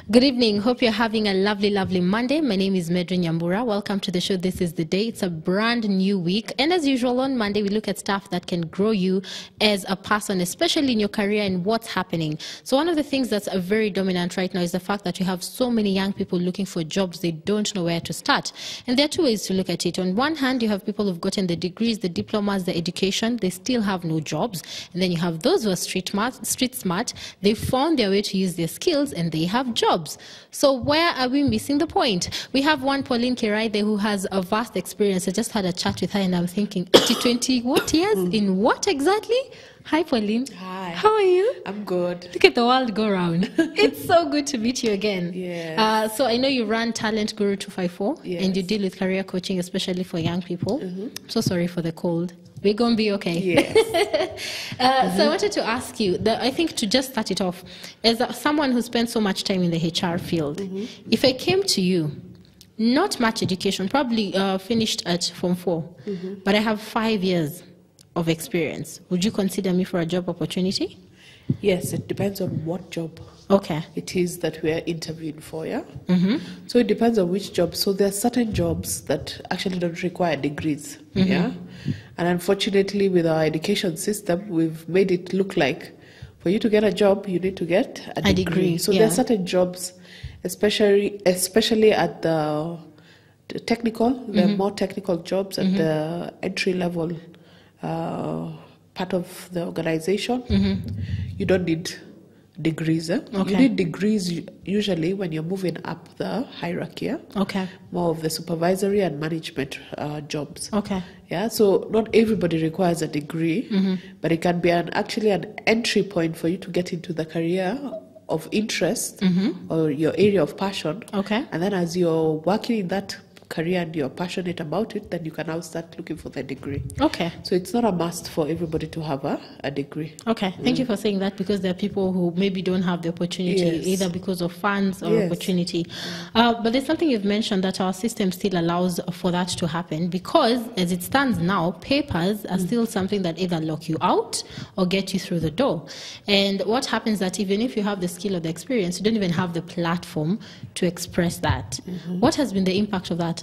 Good evening. Hope you're having a lovely, lovely Monday. My name is Medrin Nyambura. Welcome to the show. This is the day. It's a brand new week. And as usual, on Monday, we look at stuff that can grow you as a person, especially in your career and what's happening. So one of the things that's very dominant right now is the fact that you have so many young people looking for jobs. They don't know where to start. And there are two ways to look at it. On one hand, you have people who've gotten the degrees, the diplomas, the education. They still have no jobs. And then you have those who are street smart. They found their way to use their skills and they have jobs. So where are we missing the point? We have one Pauline Kirai there who has a vast experience. I just had a chat with her and I'm thinking, 20, what years? In what exactly? Hi, Pauline. Hi. How are you? I'm good. Look at the world go round. It's so good to meet you again. Yes. So I know you run Talent Guru 254 Yes. and you deal with career coaching, especially for young people. So sorry for the cold. We're going to be okay. Yes. So I wanted to ask you, I think to just start it off, as someone who spent so much time in the HR field, if I came to you, not much education, probably finished at Form 4, but I have 5 years of experience, would you consider me for a job opportunity? Yes, it depends on what job it is that we are interviewing for, yeah? So it depends on which job. So there are certain jobs that actually don't require degrees, yeah? And unfortunately, with our education system, we've made it look like for you to get a job, you need to get a degree. So there are certain jobs, especially at the technical, there are more technical jobs at the entry level part of the organization. You don't need degrees. You need degrees usually when you're moving up the hierarchy. More of the supervisory and management jobs. Yeah, so not everybody requires a degree, but it can be actually an entry point for you to get into the career of interest or your area of passion. And then as you're working in that career and you're passionate about it, then you can now start looking for the degree. So it's not a must for everybody to have a degree. Thank you for saying that, because there are people who maybe don't have the opportunity either because of funds or opportunity. But there's something you've mentioned that our system still allows for that to happen, because as it stands now, papers are still something that either lock you out or get you through the door. And what happens that even if you have the skill or the experience, you don't even have the platform to express that. What has been the impact of that?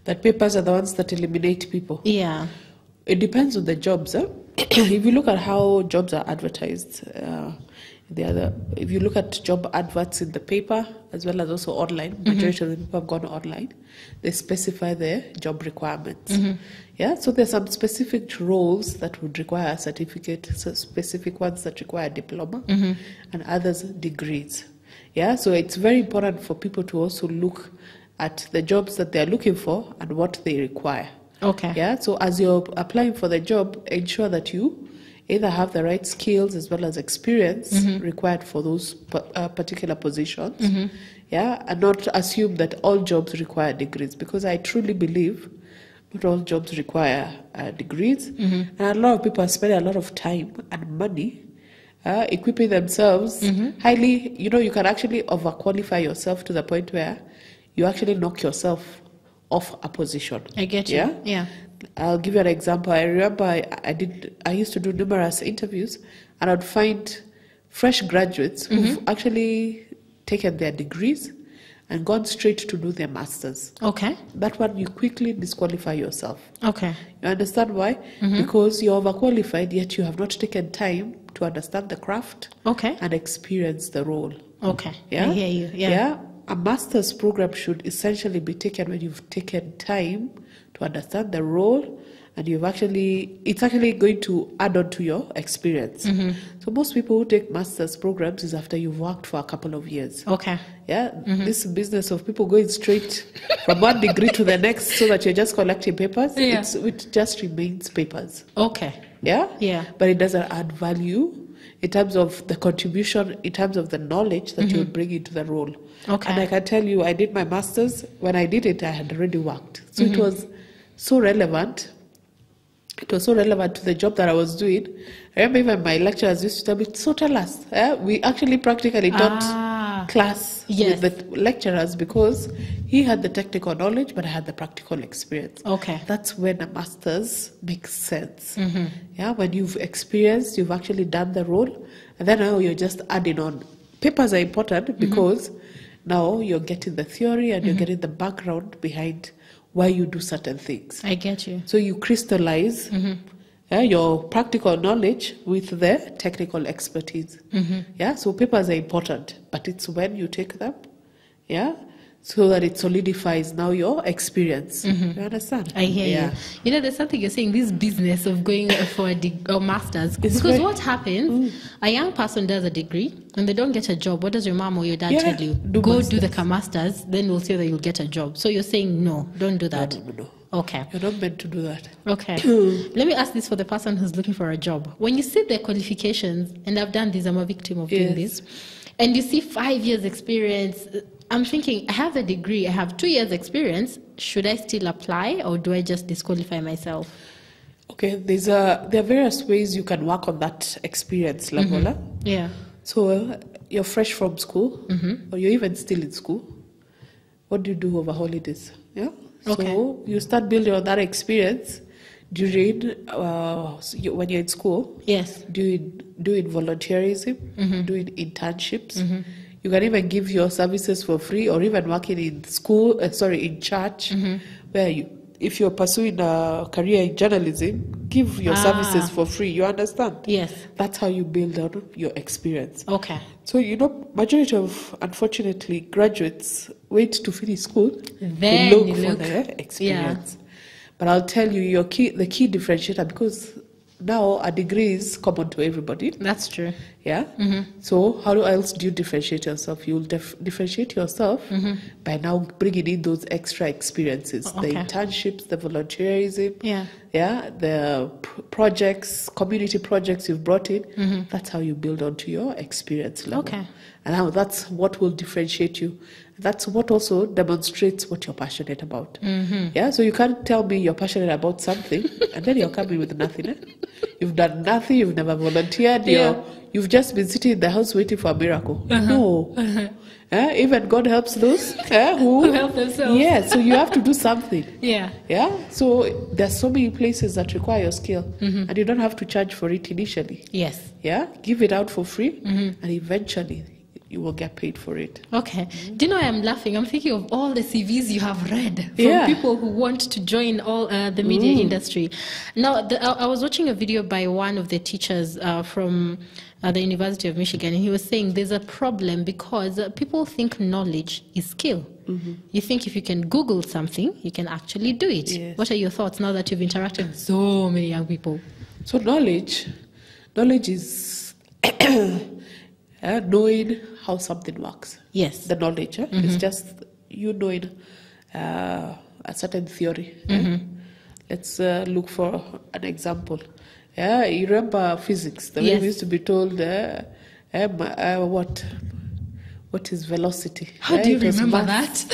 That papers are the ones that eliminate people. Yeah. It depends on the jobs. If you look at how jobs are advertised, if you look at job adverts in the paper as well as also online, majority of the people have gone online, they specify their job requirements. Yeah, so there's some specific roles that would require a certificate, so specific ones that require a diploma, and others degrees. Yeah, so it's very important for people to also look at the jobs that they're looking for and what they require. Yeah, so as you're applying for the job, ensure that you either have the right skills as well as experience required for those particular positions. Yeah, and not assume that all jobs require degrees, because I truly believe not all jobs require degrees. And a lot of people are spending a lot of time and money equipping themselves highly. You know, you can actually overqualify yourself to the point where you actually knock yourself off a position. I get you. Yeah. I'll give you an example. I remember I used to do numerous interviews, and I'd find fresh graduates who've actually taken their degrees and gone straight to do their masters. That one, you quickly disqualify yourself. You understand why? Because you're overqualified, yet you have not taken time to understand the craft and experience the role. Yeah? I hear you. Yeah. A master's program should essentially be taken when you've taken time to understand the role, and it's actually going to add on to your experience. So most people who take master's programs is after you've worked for a couple of years. Yeah, this business of people going straight from one degree to the next so that you're just collecting papers, it just remains papers. Yeah? But it doesn't add value in terms of the contribution, in terms of the knowledge that you would bring into the role. And I can tell you, I did my master's. When I did it, I had already worked. So it was so relevant it was so relevant to the job that I was doing. I remember even my lecturers used to tell me, so tell us. We actually practically taught class with the lecturers because he had the technical knowledge, but I had the practical experience. Okay. That's when a master's makes sense. Yeah, when you've experienced, you've actually done the role, and then now you're just adding on. Papers are important because now you're getting the theory and you're getting the background behind why you do certain things. I get you. So you crystallize your practical knowledge with the technical expertise. Yeah, so papers are important, but it's when you take them, so that it solidifies now your experience. You understand? I hear you. You know, there's something you're saying, this business of going for a master's. Because what happens, a young person does a degree and they don't get a job. What does your mom or your dad tell you? Go do the master's, then we'll say that you'll get a job. So you're saying, no, don't do that. No. Okay. You're not meant to do that. Okay. Let me ask this for the person who's looking for a job. When you see their qualifications, and I've done this, I'm a victim of doing this, and you see 5 years experience, I'm thinking, I have a degree, I have 2 years experience. Should I still apply or do I just disqualify myself? Okay, there are various ways you can work on that experience level. Yeah. So you're fresh from school or you're even still in school. What do you do over holidays? Yeah. So you start building on that experience during when you're in school. Yes. Doing volunteerism, doing internships. You can even give your services for free, or even working in school, in church, where if you're pursuing a career in journalism, give your services for free. You understand? Yes. That's how you build on your experience. Okay. So, majority of, unfortunately, graduates wait to finish school then to look for their experience. Yeah. But I'll tell you, the key differentiator, because now a degree is common to everybody. That's true. Yeah. So how else do you differentiate yourself? You'll differentiate yourself by now bringing in those extra experiences, the internships, the volunteerism, the projects, community projects you've brought in. That's how you build onto your experience level. Okay. And now that's what will differentiate you. That's what also demonstrates what you're passionate about. Yeah, so you can't tell me you're passionate about something and then you're coming with nothing. Eh? You've done nothing, you've never volunteered, you've just been sitting in the house waiting for a miracle. No. Even God helps those who help themselves. Yeah, so you have to do something. Yeah. So there's so many places that require your skill and you don't have to charge for it initially. Yes. Yeah, give it out for free and eventually you will get paid for it. Okay. Do you know why I'm laughing? I'm thinking of all the CVs you have read from people who want to join all the media industry. Now, I was watching a video by one of the teachers from the University of Michigan, and he was saying there's a problem because people think knowledge is skill. You think if you can Google something, you can actually do it. Yes. What are your thoughts now that you've interacted with so many young people? So knowledge is knowing how something works. Yes. The knowledge. It's just you knowing a certain theory. Let's look for an example. You remember physics? The way we used to be told what is velocity? How do you remember that?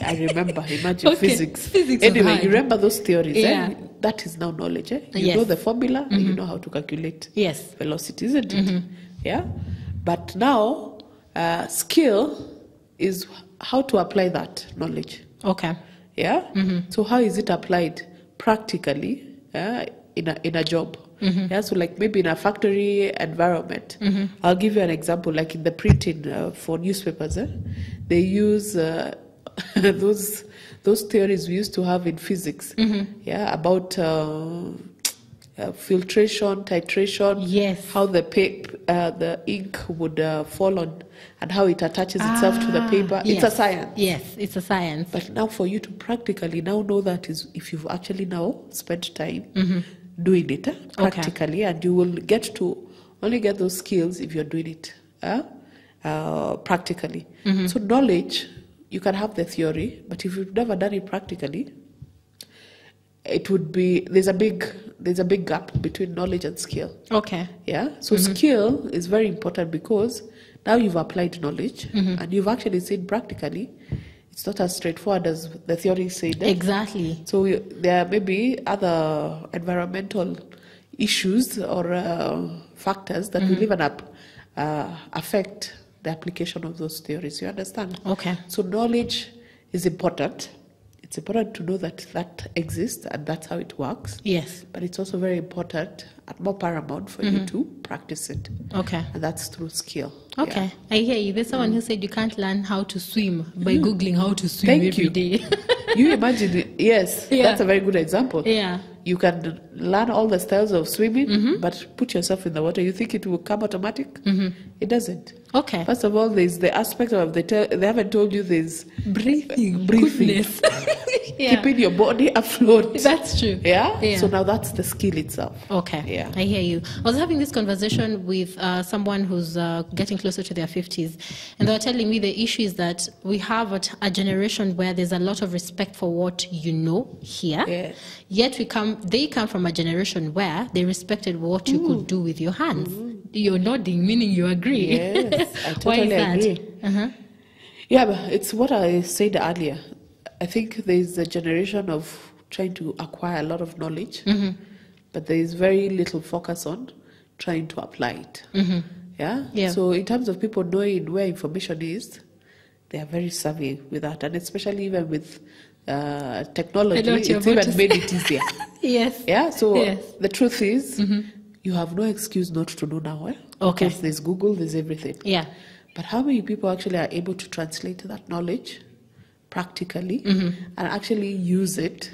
I remember. Imagine physics. Anyway, you remember those theories. That is now knowledge. You know the formula and you know how to calculate velocity, isn't it? Yeah. But now, skill is how to apply that knowledge. Okay. Yeah. So how is it applied practically in a job? Yeah. So like maybe in a factory environment. I'll give you an example. Like in the printing for newspapers, they use those theories we used to have in physics. Yeah, about filtration, titration, how the ink would fall on, and how it attaches itself to the paper. It's a science. Yes, it's a science. But now for you to practically now know that is if you've actually now spent time doing it practically, and you will only get those skills if you're doing it practically. So knowledge, you can have the theory, but if you've never done it practically, it would be there's a big gap between knowledge and skill. Okay. Yeah. So skill is very important because now you've applied knowledge and you've actually seen practically it's not as straightforward as the theory said. Exactly. So there may be other environmental issues or factors that will even affect the application of those theories. You understand? Okay. So knowledge is important. It's important to know that that exists and that's how it works. Yes. But it's also very important and more paramount for you to practice it. Okay. And that's through skill. Okay. Yeah. I hear you. There's someone who said you can't learn how to swim by Googling how to swim every day. You imagine it. Yes. Yeah. That's a very good example. Yeah. You can learn all the styles of swimming, but put yourself in the water. You think it will come automatic? It doesn't. Okay. First of all, there's the aspect of they haven't told you there's breathing. Keeping your body afloat. That's true. Yeah? So now that's the skill itself. Okay. Yeah. I hear you. I was having this conversation with someone who's getting closer to their 50s, and they were telling me the issue is that we have a generation where there's a lot of respect for what you know here. Yeah. Yet they come from a generation where they respected what you could do with your hands. You're nodding, meaning you agree. Yes, I totally Why is that? agree. Yeah, but it's what I said earlier. I think there's a generation of trying to acquire a lot of knowledge, but there is very little focus on trying to apply it. Yeah? So in terms of people knowing where information is, they are very savvy with that, and especially even with technology, it's even made it easier. Yes. Yeah. So the truth is, you have no excuse not to know now. Okay. Because there's Google, there's everything. Yeah. But how many people actually are able to translate that knowledge practically and actually use it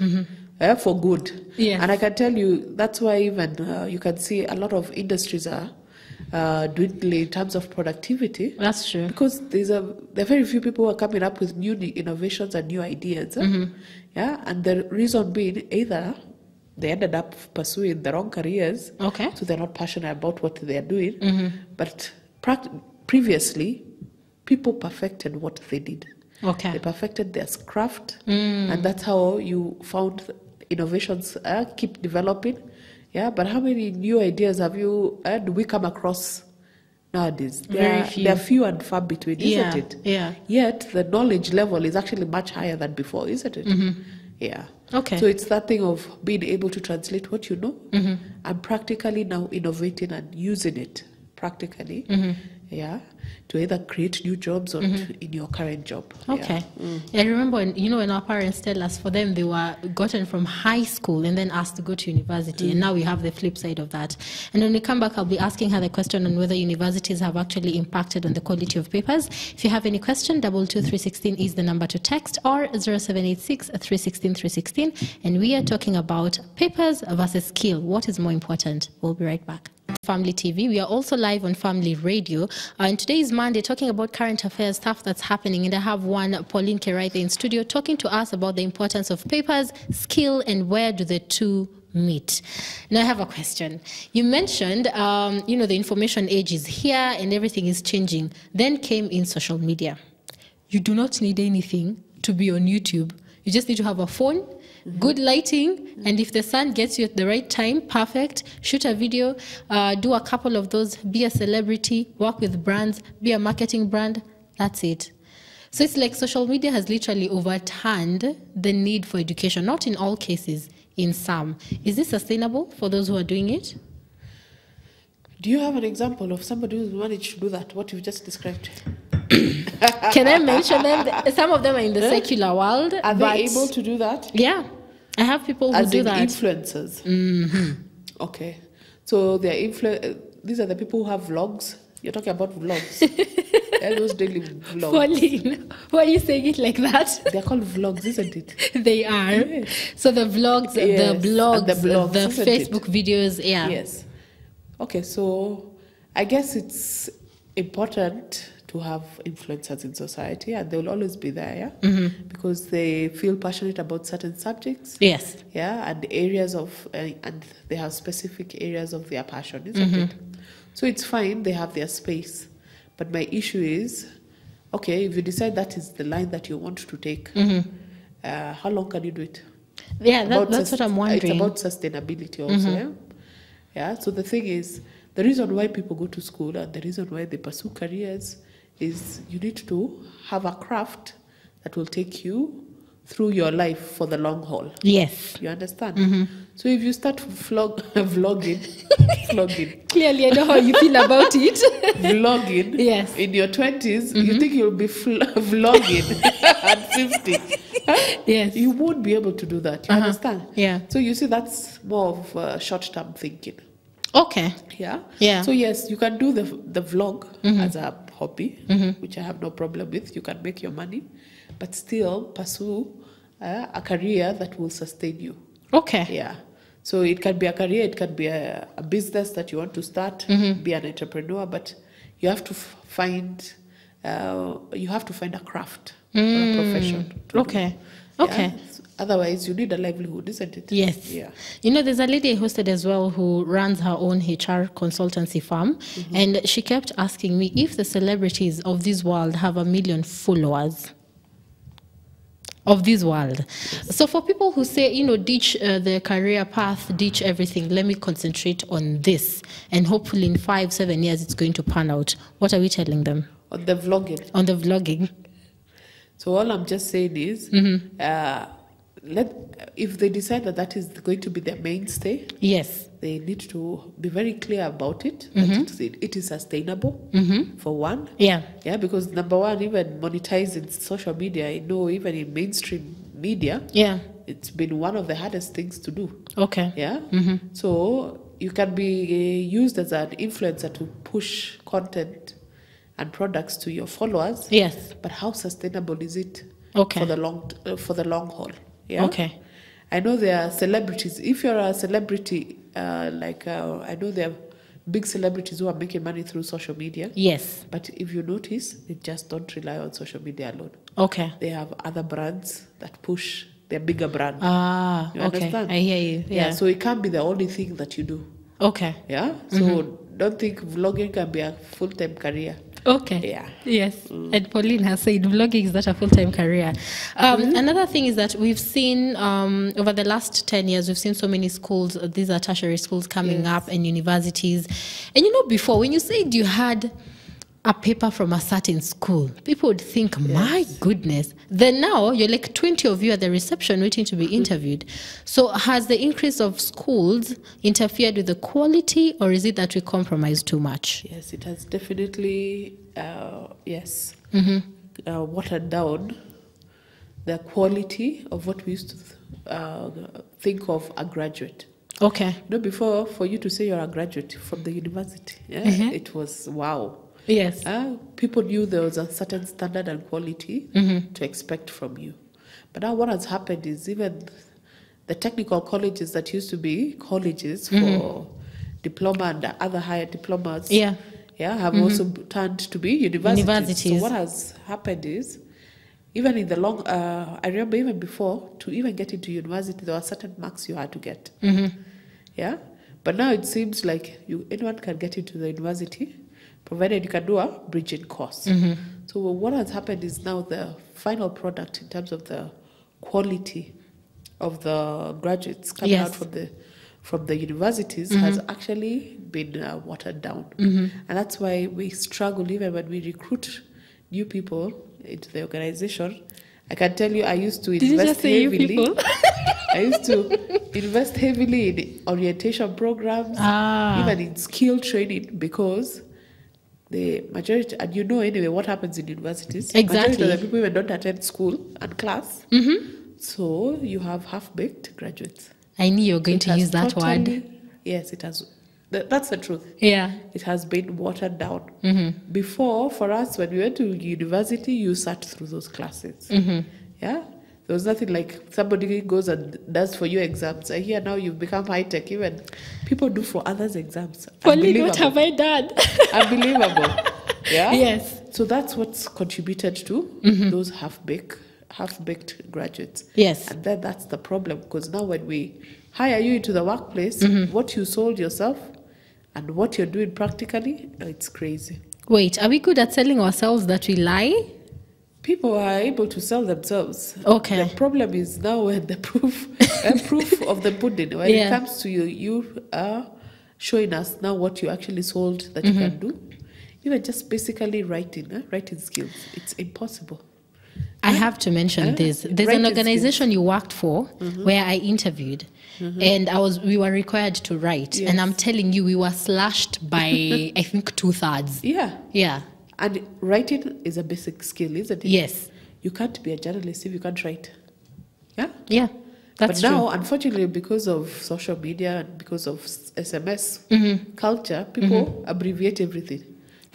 for good? Yes. And I can tell you that's why even you can see a lot of industries are dwindling in terms of productivity. That's true. Because there are very few people who are coming up with new innovations and new ideas. Yeah, and the reason being either they ended up pursuing the wrong careers, so they're not passionate about what they are doing. But previously, people perfected what they did. They perfected their craft, and that's how you found innovations keep developing. Yeah, but how many new ideas do we come across nowadays? They're few and far between, isn't it? Yeah. Yet the knowledge level is actually much higher than before, isn't it? Yeah. Okay. So it's that thing of being able to translate what you know and practically now innovating and using it practically. Yeah, to either create new jobs or in your current job. Okay. Yeah, I remember when our parents tell us for them they were gotten from high school and then asked to go to university, and now we have the flip side of that. And when we come back, I'll be asking her the question on whether universities have actually impacted on the quality of papers. If you have any question, 22316 is the number to text, or 0786 316 316. And we are talking about papers versus skill. What is more important? We'll be right back. Family TV. We are also live on Family Radio. And today is Monday, talking about current affairs, stuff that's happening. And I have Pauline Keraithe in studio talking to us about the importance of papers, skill, and where do the two meet. Now I have a question. You mentioned, the information age is here and everything is changing. Then came in social media. You do not need anything to be on YouTube. You just need to have a phone, good lighting, and if the sun gets you at the right time, perfect. Shoot a video, do a couple of those, be a celebrity, work with brands, be a marketing brand. That's it. So it's like social media has literally overturned the need for education, not in all cases, in some. Is this sustainable for those who are doing it? Do you have an example of somebody who's managed to do that, what you've just described? Can I mention them? Some of them are in the secular world. Are they able to do that? Yeah. I have people who do that. As influencers? Okay. So these are the people who have vlogs. You're talking about vlogs. Those daily vlogs. Pauline, why are you saying it like that? They're called vlogs, isn't it? They are. Yes. So the vlogs, the blogs, the Facebook videos, Yes. Okay, so I guess it's important to have influencers in society, and they will always be there, because they feel passionate about certain subjects. Yes. Yeah, and areas of, and they have specific areas of their passion, isn't it? So it's fine, they have their space. But my issue is, okay, if you decide that is the line that you want to take, how long can you do it? Yeah, that's what I'm wondering. It's about sustainability also, yeah. So the thing is, the reason why people go to school and the reason why they pursue careers is you need to have a craft that will take you through your life for the long haul. Yes. You understand? So if you start vlogging, Clearly, I know how you feel about it. Vlogging Yes. in your 20s, you think you'll be vlogging at 50. Huh? Yes. You won't be able to do that. You understand? Yeah. So you see, that's more of short-term thinking. Okay. Yeah. Yeah. So yes, you can do the vlog as a hobby, which I have no problem with. You can make your money, but still pursue a career that will sustain you. Okay. Yeah. So it can be a career, it can be a business that you want to start, be an entrepreneur, but you have to find a craft or a profession. To Okay. do. Okay. Yeah? Otherwise, you need a livelihood, isn't it? Yes. Yeah. You know, there's a lady I hosted as well who runs her own HR consultancy firm. And she kept asking me if the celebrities of this world have 1 million followers of this world. So for people who say, you know, ditch the career path, ditch everything, let me concentrate on this. And hopefully in 5-7 years, it's going to pan out. What are we telling them? On the vlogging. On the vlogging. So all I'm just saying is, if they decide that is going to be their mainstay, Yes. they need to be very clear about it. That it is sustainable, for one. Yeah. Yeah, because number one, even monetizing social media, I know even in mainstream media, Yeah. it's been one of the hardest things to do. Okay. Yeah. So you can be used as an influencer to push content and products to your followers. Yes. But how sustainable is it? Okay. For the long haul. Yeah. Okay. I know there are celebrities. If you're a celebrity, I know there are big celebrities who are making money through social media. Yes. But if you notice, they just don't rely on social media alone. Okay. They have other brands that push their bigger brand. Ah, You okay. understand? I hear you. Yeah. So it can't be the only thing that you do. Okay. Yeah. So don't think vlogging can be a full-time career. Okay. Yeah. Yes. And Pauline has said vlogging is not a full-time career. Another thing is that we've seen over the last 10 years, we've seen so many schools, these are tertiary schools coming up and universities. And you know, before, when you said you had a paper from a certain school, people would think, my goodness. Then now you're like 20 of you at the reception waiting to be interviewed. So has the increase of schools interfered with the quality, or is it that we compromise too much? Yes, it has definitely, watered down the quality of what we used to think of a graduate. Okay. You know, before, for you to say you're a graduate from the university, it was wow. Yes. People knew there was a certain standard and quality to expect from you. But now what has happened is even the technical colleges that used to be colleges for diploma and other higher diplomas have also turned to be universities. So what has happened is, even in the long, I remember even before, to even get into university, there were certain marks you had to get. Yeah? But now it seems like anyone can get into the university, provided you can do a bridging course. So what has happened is now the final product in terms of the quality of the graduates coming out from the universities has actually been watered down. And that's why we struggle even when we recruit new people into the organization. I can tell you, I used to invest heavily. I used to invest heavily in orientation programs, even in skill training, because the majority, and you know anyway what happens in universities. Exactly. Majority of the people even don't attend school and class. So you have half-baked graduates. I knew you were going to use that word. Yes, it has. That's the truth. Yeah. It has been watered down. Before, for us, when we went to university, you sat through those classes. Yeah. There was nothing like somebody goes and does for you exams. I hear now you've become high-tech. Even people do for others exams. Pauline, what have I done? Unbelievable. Yeah? Yes. So that's what's contributed to those half-baked graduates. Yes. And then that's the problem, because now when we hire you into the workplace, what you sold yourself and what you're doing practically, it's crazy. Wait, are we good at selling ourselves that we lie? People are able to sell themselves. Okay. The problem is now when the proof of the pudding, when it comes to you are showing us now what you actually sold that you can do. Even just basically writing skills, it's impossible. I have to mention this. There's an organization you worked for where I interviewed. And we were required to write. Yes. And I'm telling you, we were slashed by, I think, 2/3. Yeah. Yeah. And writing is a basic skill, isn't it? Yes. You can't be a journalist if you can't write. Yeah? Yeah. That's but now, true. Unfortunately, because of social media and because of SMS culture, people abbreviate everything.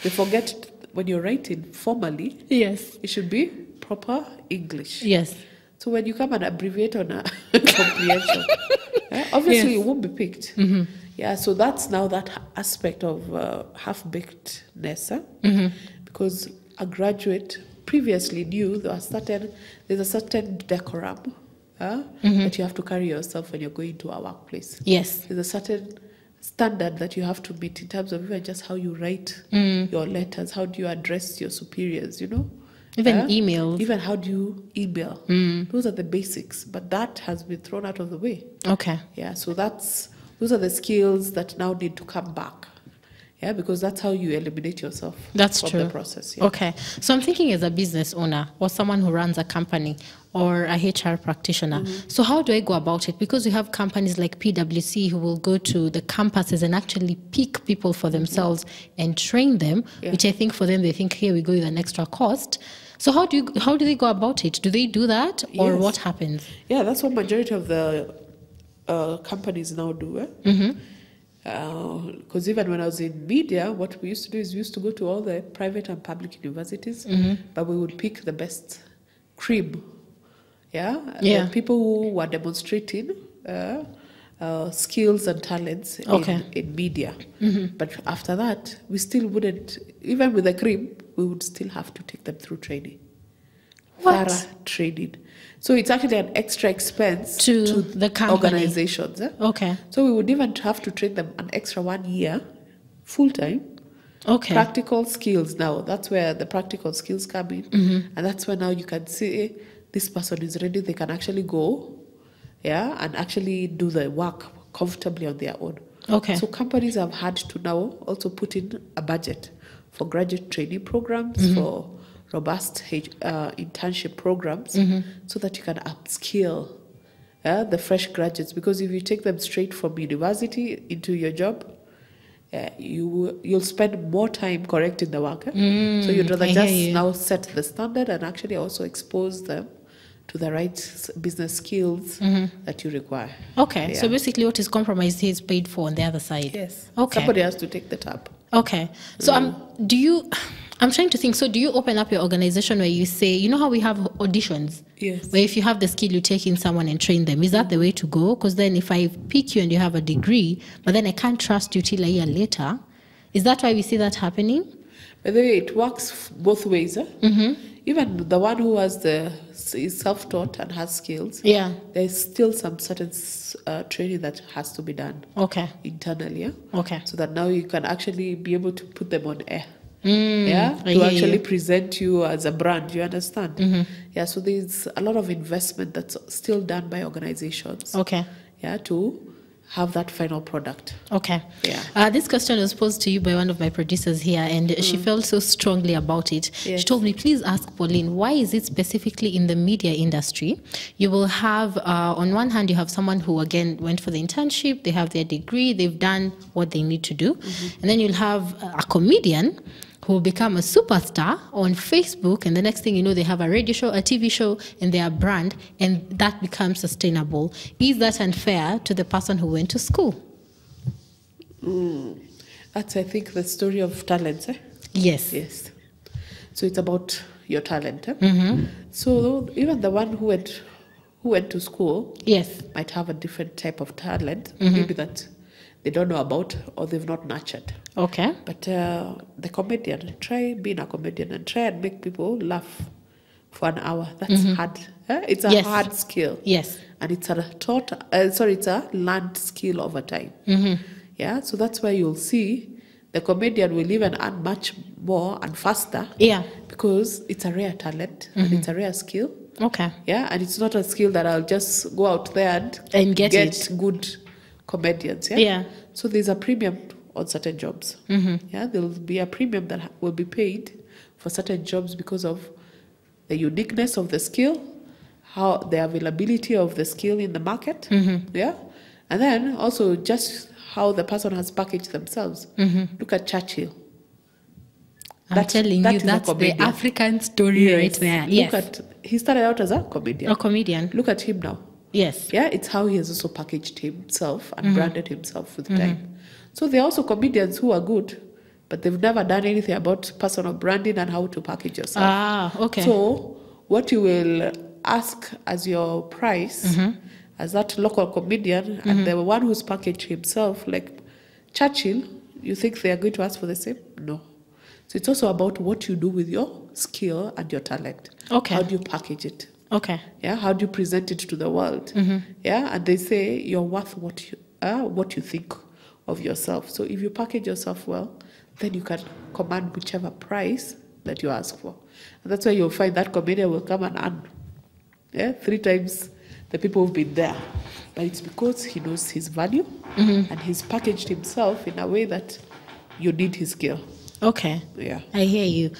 They forget when you're writing formally, yes, it should be proper English. Yes. So when you come and abbreviate on a comprehension, obviously it won't be picked. Yeah, so that's now that aspect of half-bakedness. Because a graduate previously knew there's a certain decorum that you have to carry yourself when you're going to a workplace. Yes. There's a certain standard that you have to meet in terms of even just how you write your letters, how do you address your superiors, Even emails. Even how do you email. Those are the basics, but that has been thrown out of the way. Okay. Yeah, so those are the skills that now need to come back. Yeah, because that's how you eliminate yourself from the process. Yeah. Okay. So I'm thinking as a business owner or someone who runs a company or a HR practitioner. So how do I go about it? Because we have companies like PwC who will go to the campuses and actually pick people for themselves and train them, which I think for them, they think, here we go with an extra cost. So how do they go about it? Do they do that or what happens? Yeah, that's what majority of the companies now do. Because even when I was in media, what we used to do is we used to go to all the private and public universities, but we would pick the best cream. The people who were demonstrating skills and talents in media. But after that, we still wouldn't, even with the cream, we would still have to take them through training. Thorough training. So it's actually an extra expense to the company. Organizations. Okay. So we would even have to train them an extra 1 year, full time. Okay. Practical skills now. That's where the practical skills come in. And that's where now you can see this person is ready. They can actually go, and actually do the work comfortably on their own. Okay. So companies have had to now also put in a budget for graduate training programs, for robust internship programs, so that you can upskill the fresh graduates. Because if you take them straight from university into your job, you'll spend more time correcting the work. So you'd rather now set the standard and actually also expose them to the right business skills that you require. Okay, so basically what is compromised is paid for on the other side. Yes. Okay. Somebody has to take the tab. Okay. So I'm trying to think, so do you open up your organization where you say, you know how we have auditions? Yes. Where if you have the skill, you take in someone and train them. Is that the way to go? Because then if I pick you and you have a degree, but then I can't trust you till a year later, is that why we see that happening? By the way, it works both ways. Even the one who is self-taught and has skills, there's still some certain training that has to be done internally. So that now you can actually be able to put them on air. To actually present you as a brand, you understand? So there's a lot of investment that's still done by organizations. To have that final product. This question was posed to you by one of my producers here, and she felt so strongly about it. She told me, please ask Pauline, why is it specifically in the media industry? You will have, on one hand, you have someone who, again, went for the internship, they have their degree, they've done what they need to do. And then you'll have a comedian who will become a superstar on Facebook, and the next thing you know, they have a radio show, a TV show, and their brand, and that becomes sustainable. Is that unfair to the person who went to school? That's, I think, the story of talent. Yes. So it's about your talent. So even the one who went to school might have a different type of talent, maybe that they don't know about or they've not nurtured. But the comedian, try being a comedian and try and make people laugh for an hour. That's hard. It's a hard skill. And it's a learned skill over time. So that's why you'll see the comedian will even earn much more and faster. Because it's a rare talent and it's a rare skill. And it's not a skill that I'll just go out there and get good comedians. So there's a premium on certain jobs. There will be a premium that will be paid for certain jobs because of the uniqueness of the skill, how the availability of the skill in the market, yeah, and then also just how the person has packaged themselves. Look at Churchill. I'm telling you, that's the African story right there. Yes. He started out as a comedian. A comedian. Look at him now. Yes. Yeah, it's how he has also packaged himself and branded himself with time. So there are also comedians who are good, but they've never done anything about personal branding and how to package yourself. Ah, okay. So what you will ask as your price, as that local comedian, and the one who's packaged himself, like Churchill, you think they are going to ask for the same? No. So it's also about what you do with your skill and your talent. Okay. How do you package it? Okay. Yeah. How do you present it to the world? Yeah. And they say you're worth what you think of yourself. So if you package yourself well, then you can command whichever price that you ask for. And that's why you'll find that comedian will come and earn 3 times the people who've been there. But it's because he knows his value and he's packaged himself in a way that you need his skill. Okay. Yeah. I hear you.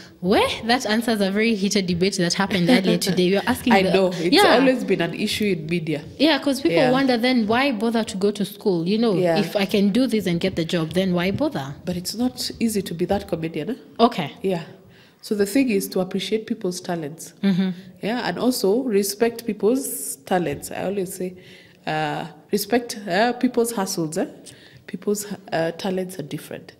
That answers a very heated debate that happened earlier today. You're asking. I know. It's always been an issue in media. Yeah, because people wonder then why bother to go to school? If I can do this and get the job, then why bother? But it's not easy to be that comedian. Okay. Yeah. So the thing is to appreciate people's talents. Yeah, and also respect people's talents. I always say respect people's hustles. People's talents are different.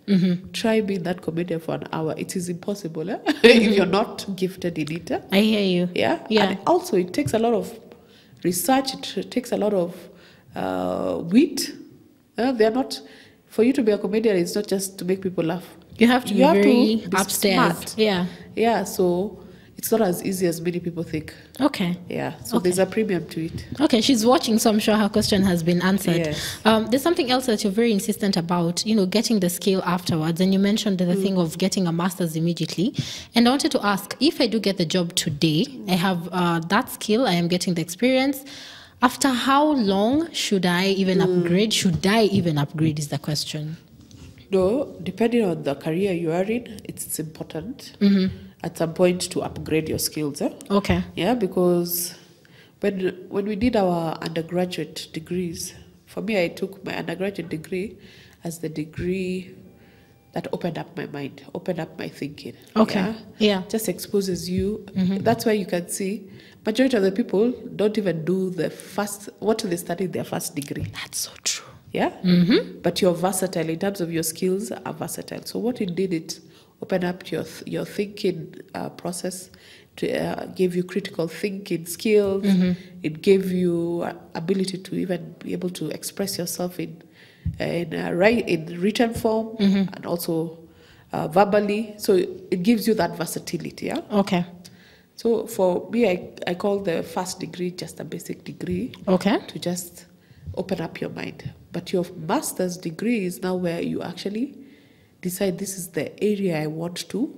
Try being that comedian for an hour. It is impossible if you're not gifted in it. I hear you. Yeah. And also, it takes a lot of research. It takes a lot of wit. They're not. For you to be a comedian, it's not just to make people laugh. You have to be upstairs. Smart. Yeah. Yeah. So it's not as easy as many people think. Okay. Yeah. So there's a premium to it. Okay. She's watching, so I'm sure her question has been answered. Yes. There's something else that you're very insistent about, getting the skill afterwards. And you mentioned the thing of getting a master's immediately. And I wanted to ask, if I do get the job today, I have that skill, I am getting the experience. After how long should I even upgrade? Should I even upgrade is the question. No, depending on the career you are in, it's important at some point to upgrade your skills. Okay. Yeah, because when we did our undergraduate degrees, for me, I took my undergraduate degree as the degree that opened up my mind, opened up my thinking. Okay. Yeah. Just exposes you. That's why you can see majority of the people don't even do what they study in their first degree. That's so true. Yeah? But you're versatile in terms of your skills are versatile. So what it did, it opened up your thinking process, to give you critical thinking skills. It gave you ability to even be able to express yourself in written form and also verbally. So it gives you that versatility. Yeah. Okay. So for me, I call the first degree just a basic degree. Okay. To just open up your mind. But your master's degree is now where you actually decide this is the area I want to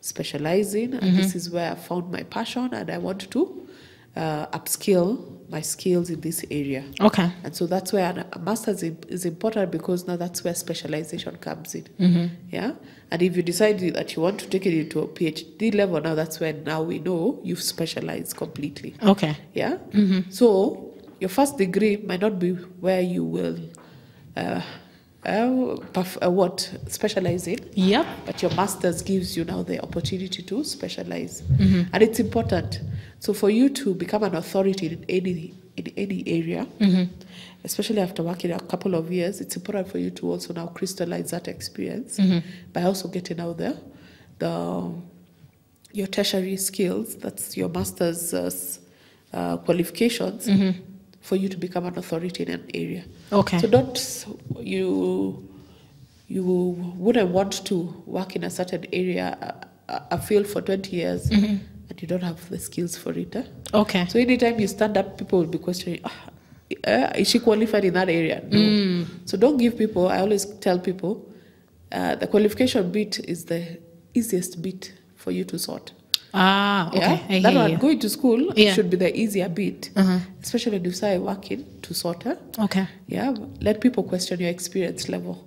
specialize in, and this is where I found my passion, and I want to upskill my skills in this area. Okay. And so that's where a master's is important, because now that's where specialization comes in. Yeah. And if you decide that you want to take it into a PhD level, now that's when now we know you've specialized completely. Okay. Yeah. So your first degree might not be where you will specialize in. Yep. But your master's gives you now the opportunity to specialize. And it's important. So for you to become an authority in any area, especially after working a couple of years, it's important for you to also now crystallize that experience by also getting out there your tertiary skills, that's your master's qualifications, for you to become an authority in an area. Okay. So you wouldn't want to work in a certain area, a field for 20 years, and you don't have the skills for it. Okay. So anytime you stand up, people will be questioning, is she qualified in that area? No. So don't give people, I always tell people, the qualification bit is the easiest bit for you to sort. Ah, okay. Yeah? That one, going to school should be the easier bit, especially when you start working to sort. Okay. Yeah, let people question your experience level,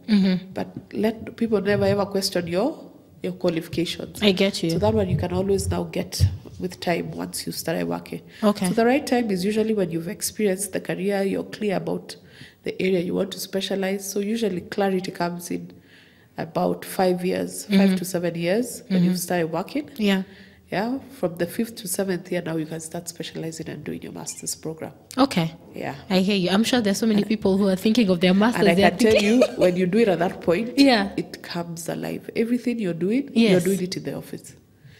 but let people never ever question your qualifications. I get you. So that one you can always now get with time once you start working. Okay. So the right time is usually when you've experienced the career, you're clear about the area you want to specialize. So usually clarity comes in about 5 years, 5 to 7 years when you've started working. Yeah. Yeah, from the 5th to 7th year now you can start specializing and doing your master's program. Okay. Yeah. I hear you. I'm sure there's so many people who are thinking of their masters. And I can tell you, when you do it at that point, yeah, it comes alive. Everything you're doing, yes, you're doing it in the office.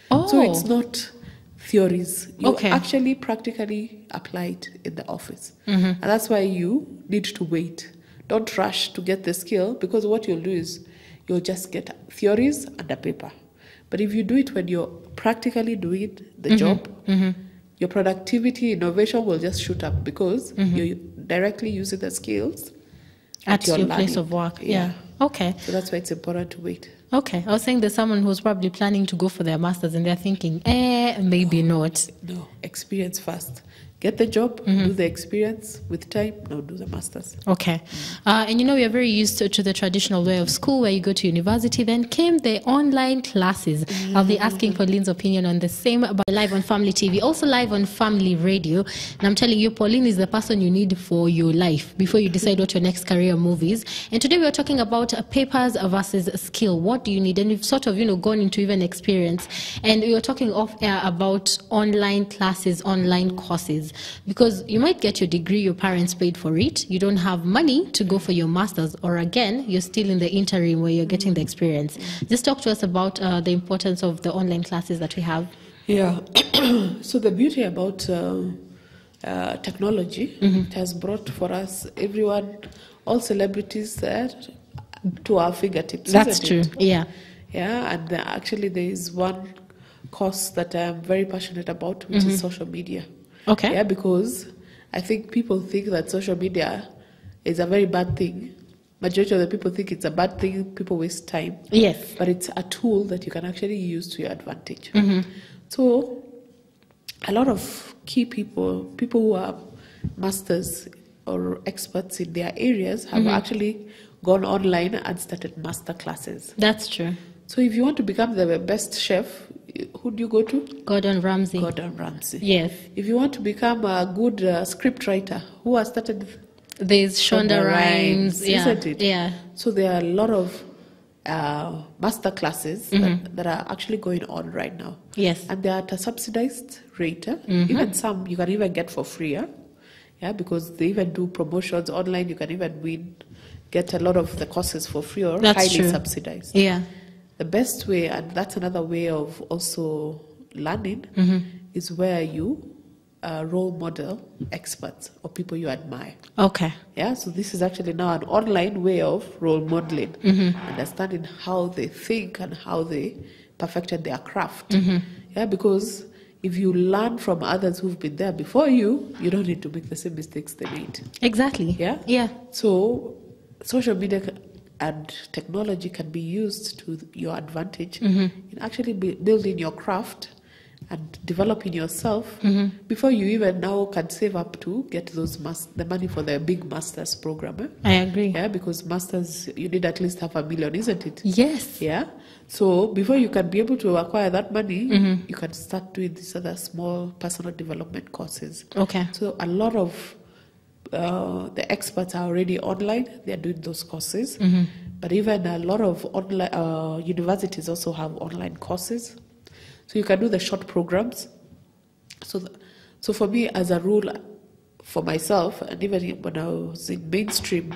Oh. So it's not theories. You okay, actually practically apply it in the office. And that's why you need to wait. Don't rush to get the skill, because what you'll do is you'll just get theories and a paper. But if you do it when you're practically doing the job, your productivity, innovation will just shoot up, because you're directly using the skills at your place of work. Yeah. Okay. So that's why it's important to wait. Okay. I was saying there's someone who's probably planning to go for their masters and they're thinking, maybe not. No, experience first. Get the job, do the experience. With time, now do the masters. Okay. And you know, we are very used to the traditional way of school where you go to university. Then came the online classes. I'll be asking Pauline's opinion on the same, but live on Family TV, also live on Family Radio. And I'm telling you, Pauline is the person you need for your life before you decide what your next career move is. And today we are talking about papers versus skill. What do you need? And we've sort of, gone into even experience. And we were talking off air about online classes, online courses. Because you might get your degree, your parents paid for it, you don't have money to go for your master's, or again, you're still in the interim where you're getting the experience. Just talk to us about the importance of the online classes that we have. Yeah. So the beauty about technology, it has brought for us everyone, all celebrities to our fingertips. That's true. Yeah. Yeah, and actually there is one course that I'm very passionate about, which is social media. Okay. Yeah, because I think people think that social media is a very bad thing. Majority of the people think it's a bad thing. People waste time. Yes. But it's a tool that you can actually use to your advantage. So a lot of key people who are masters or experts in their areas have actually gone online and started master classes. That's true. So if you want to become the best chef, who do you go to? Gordon Ramsay. Gordon Ramsay. Yes. If you want to become a good script writer, who has started? There's Shonda Rhimes. Yeah. Isn't it? Yeah. So there are a lot of master classes that are actually going on right now. Yes. And they are at a subsidized rate. Even some you can even get for free. Yeah, because they even do promotions online. You can even get a lot of the courses for free or highly subsidized. Yeah. The best way, and that's another way of also learning, is where you role model experts or people you admire. Okay. Yeah, so this is actually now an online way of role modeling, understanding how they think and how they perfected their craft. Yeah, because if you learn from others who've been there before you, you don't need to make the same mistakes they made. Exactly. Yeah? Yeah. So social media and technology can be used to your advantage in actually building your craft and developing yourself before you even now can save up to get the money for the big master's program. I agree. Yeah, because masters, you need at least $500,000, isn't it? Yes. Yeah. So before you can be able to acquire that money, you can start doing these other small personal development courses. Okay. So a lot of the experts are already online. They are doing those courses. But even a lot of online universities also have online courses. So you can do the short programs. So for me, as a rule, for myself, and even when I was in mainstream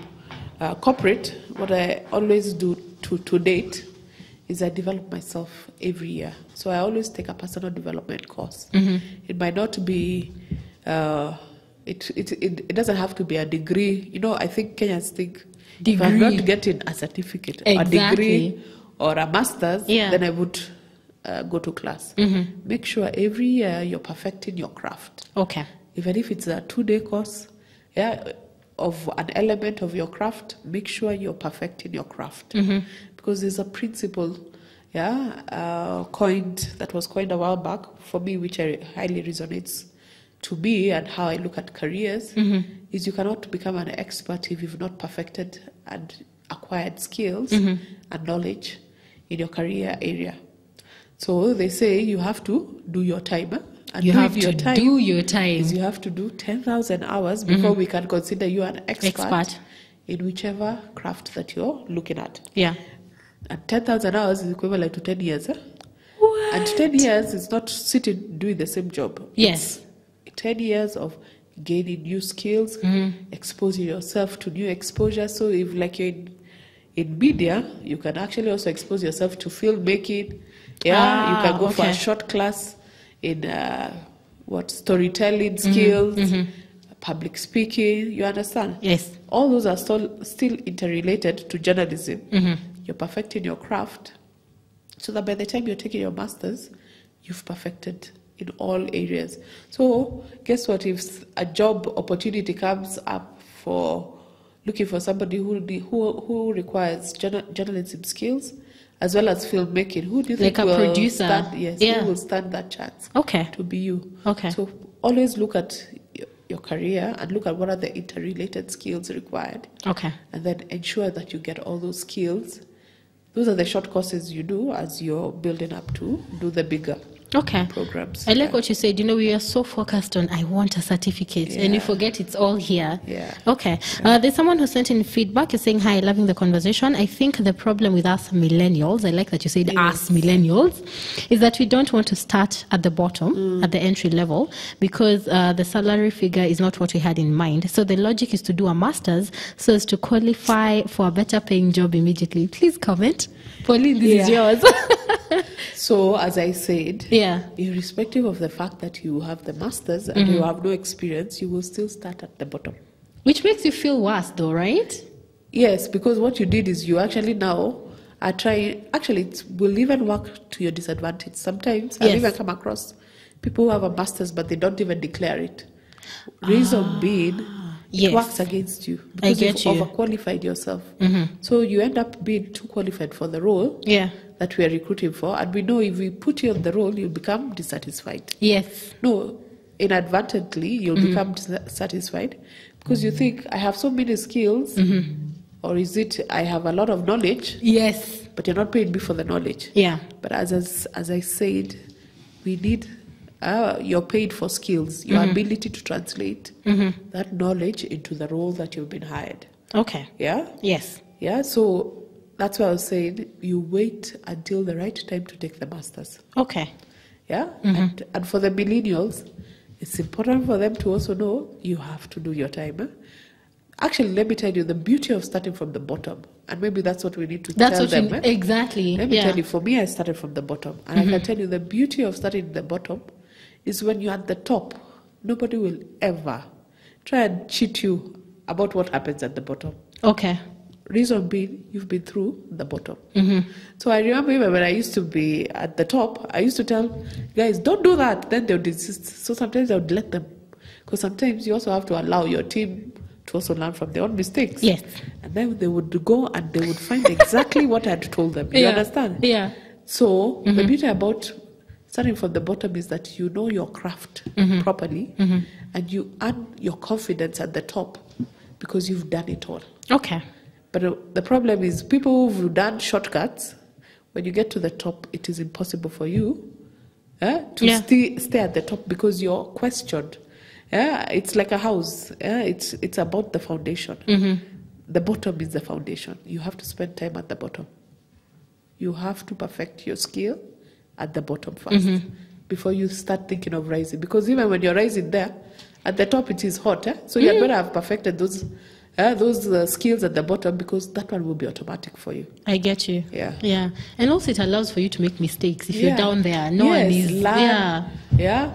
corporate, what I always do to date is I develop myself every year. So I always take a personal development course. It might not be... It doesn't have to be a degree. You know, I think Kenyans think if I'm not getting a certificate, a degree, or a master's, then I would go to class. Make sure every year you're perfecting your craft. Okay. Even if it's a 2-day course, of an element of your craft, make sure you're perfecting your craft. Because there's a principle, that was coined a while back for me, which highly resonates to me and how I look at careers, is you cannot become an expert if you've not perfected and acquired skills and knowledge in your career area. So they say you have to do your time And you have to do your is time. you have to do 10,000 hours before we can consider you an expert in whichever craft that you're looking at. Yeah. And 10,000 hours is equivalent to 10 years. What? And 10 years is not sitting doing the same job. Yes. It's 10 years of gaining new skills, exposing yourself to new exposure. So if like you're in media, you can actually also expose yourself to filmmaking. Yeah, you can go for a short class in storytelling skills, public speaking. You understand? Yes. All those are still interrelated to journalism. You're perfecting your craft, so that by the time you're taking your master's, you've perfected in all areas. So guess what? If a job opportunity comes up for looking for somebody who requires journalism skills as well as filmmaking, who do you think like a will producer? who will stand that chance? Okay. To be you. Okay. So always look at your career and look at what are the interrelated skills required. Okay. And then ensure that you get all those skills. Those are the short courses you do as you're building up to do the bigger programs. I like what you said. We are so focused on I want a certificate, and you forget it's all here. Yeah. Okay. There's someone who sent in feedback. You're saying, hi, loving the conversation. I think the problem with us millennials, I like that you said us millennials, is that we don't want to start at the bottom, at the entry level, because the salary figure is not what we had in mind. So the logic is to do a master's so as to qualify for a better paying job immediately. Please comment. Pauline, this is yours. So, as I said, irrespective of the fact that you have the master's and you have no experience, you will still start at the bottom. Which makes you feel worse, though, right? Yes, because what you did is you actually now are trying. Actually, it will even work to your disadvantage. Sometimes I've even come across people who have a master's but they don't even declare it. Reason being, it works against you because you've overqualified yourself. So you end up being too qualified for the role that we are recruiting for, and we know if we put you on the role, you'll become dissatisfied. Yes. No, inadvertently, you'll become dissatisfied because you think, I have so many skills, or is it I have a lot of knowledge? Yes. But you're not paying me for the knowledge. Yeah. But as I said, we need you're paid for skills, your ability to translate that knowledge into the role that you've been hired. Okay. Yeah? Yes. Yeah, so that's why I was saying you wait until the right time to take the master's. Okay. Yeah? And for the millennials, it's important for them to also know you have to do your time. Actually, let me tell you the beauty of starting from the bottom. And maybe that's what we need to tell them. Exactly. Let me tell you, for me, I started from the bottom. And I can tell you the beauty of starting at the bottom is when you're at the top, nobody will ever try and cheat you about what happens at the bottom. Okay. Reason being, you've been through the bottom. So I remember even when I used to be at the top, I used to tell guys, don't do that. Then they would insist. So sometimes I would let them. Because sometimes you also have to allow your team to also learn from their own mistakes. Yes. And then they would go and they would find exactly what I had told them. You understand? Yeah. So the beauty about starting from the bottom is that you know your craft properly and you earn your confidence at the top because you've done it all. Okay. But the problem is people who've done shortcuts, when you get to the top, it is impossible for you to stay at the top because you're questioned. It's like a house. It's about the foundation. The bottom is the foundation. You have to spend time at the bottom. You have to perfect your skill at the bottom first before you start thinking of rising. Because even when you're rising there, at the top it is hot. So you better have perfected those skills at the bottom because that one will be automatic for you. I get you. Yeah. Yeah. And also it allows for you to make mistakes. If you're down there, no one is... Yeah.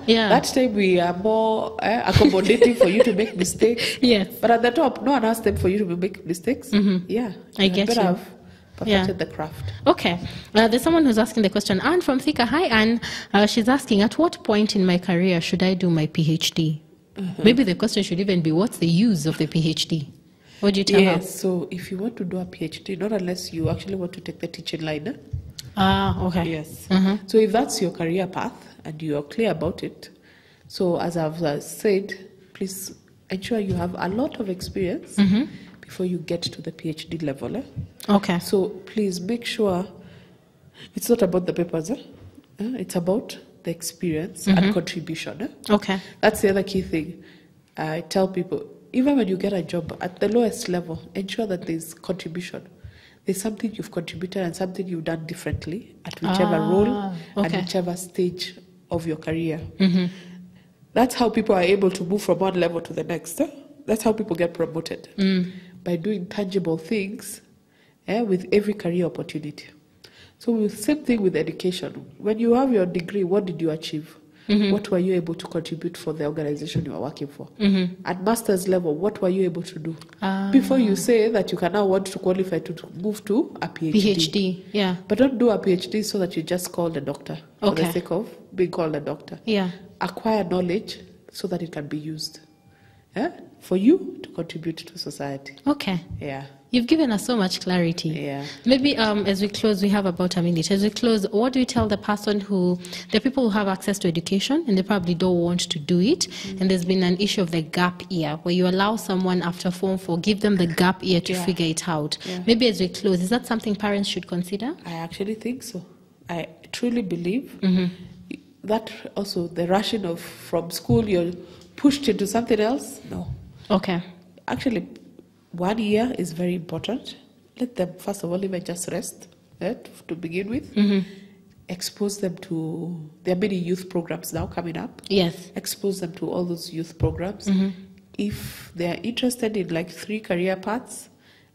That time we are more accommodating for you to make mistakes. Yes. But at the top, no one has time for you to make mistakes. Yeah. I get you. Have perfected the craft. Okay. There's someone who's asking the question. Anne from Thika. Hi, Anne. She's asking, at what point in my career should I do my PhD? Maybe the question should even be, what's the use of the PhD? What do you tell her? Yes, so if you want to do a PhD, not unless you actually want to take the teaching line. Okay. Yes. So if that's your career path and you are clear about it, so as I've said, please ensure you have a lot of experience before you get to the PhD level. Okay. So please make sure it's not about the papers. It's about the experience and contribution. Okay. That's the other key thing. I tell people, even when you get a job at the lowest level, ensure that there's contribution. There's something you've contributed and something you've done differently at whichever role and whichever stage of your career. That's how people are able to move from one level to the next. That's how people get promoted, by doing tangible things with every career opportunity. So the same thing with education. When you have your degree, what did you achieve? What were you able to contribute for the organization you are working for? At master's level, what were you able to do? Before you say that you can now want to qualify to move to a PhD. Yeah. But don't do a PhD so that you just call a doctor for the sake of being called a doctor. Yeah. Acquire knowledge so that it can be used for you to contribute to society. Okay. Yeah. You've given us so much clarity. Yeah. Maybe as we close, we have about a minute. As we close, what do you tell the people who have access to education and they probably don't want to do it, and there's been an issue of the gap year where you allow someone after Form 4, give them the gap year to figure it out. Yeah. Maybe as we close, is that something parents should consider? I actually think so. I truly believe that also the rushing of from school, you're pushed into something else. No. Okay. Actually, 1 year is very important. Let them, first of all, even just rest to begin with. Expose them to, there are many youth programs now coming up. Yes. Expose them to all those youth programs. If they are interested in like 3 career paths,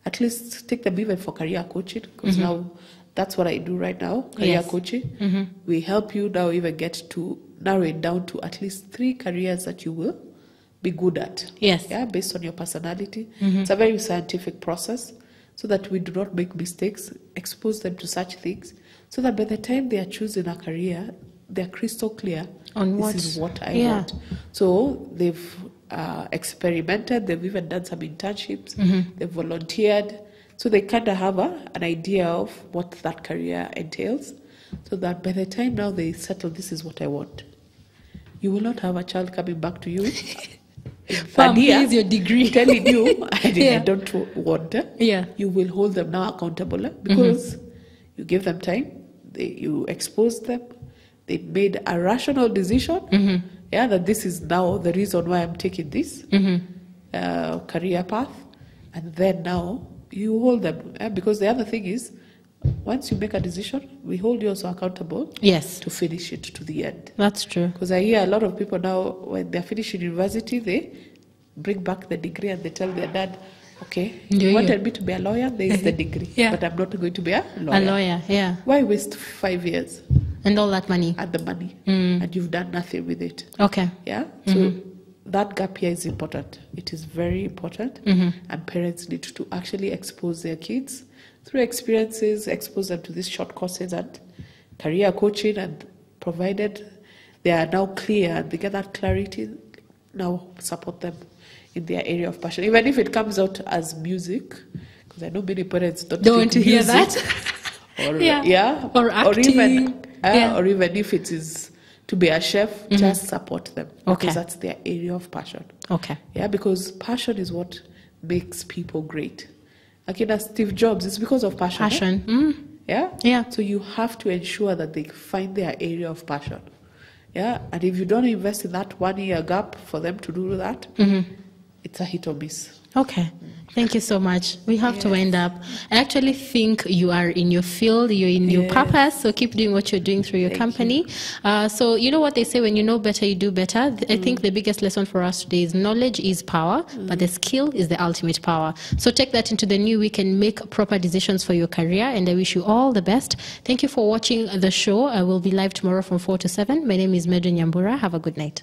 at least take them even for career coaching, because now that's what I do right now, career coaching. We help you now even get to narrow it down to at least 3 careers that you will be good at. Yes. Yeah, based on your personality. It's a very scientific process so that we do not make mistakes, expose them to such things so that by the time they are choosing a career, they're crystal clear on this is what I want. So they've experimented, they've even done some internships, they've volunteered. So they kind of have an idea of what that career entails so that by the time now they settle, this is what I want. You will not have a child coming back to you here's your degree, telling you I don't want. Yeah. You will hold them now accountable because you give them time, you expose them, they made a rational decision, that this is now the reason why I'm taking this career path, and then now you hold them. Because the other thing is, once you make a decision, we hold you also accountable to finish it to the end. That's true. Because I hear a lot of people now, when they're finishing university, they bring back the degree and they tell their dad, okay, you wanted me to be a lawyer, there is the degree, but I'm not going to be a lawyer. A lawyer, yeah. Why waste 5 years? And all that money. And the money. And you've done nothing with it. Okay. Yeah? So that gap here is important. It is very important. And parents need to actually expose their kids through experiences, expose them to these short courses and career coaching, and provided they are now clear and they get that clarity, now support them in their area of passion. Even if it comes out as music, because I know many parents don't want to hear that. or acting. Or even if it is to be a chef, just support them. Because that's their area of passion. Okay. Yeah, because passion is what makes people great. Like in Steve Jobs, it's because of passion. Passion. Yeah? So you have to ensure that they find their area of passion. Yeah? And if you don't invest in that 1 year gap for them to do that, it's a hit or miss. Okay. Thank you so much. We have to wind up. I actually think you are in your field, you're in your purpose, so keep doing what you're doing through your company. So you know what they say, when you know better, you do better. I think the biggest lesson for us today is knowledge is power, but the skill is the ultimate power. So take that into the new week and make proper decisions for your career, and I wish you all the best. Thank you for watching the show. I will be live tomorrow from 4 to 7. My name is Medrin Nyambura. Have a good night.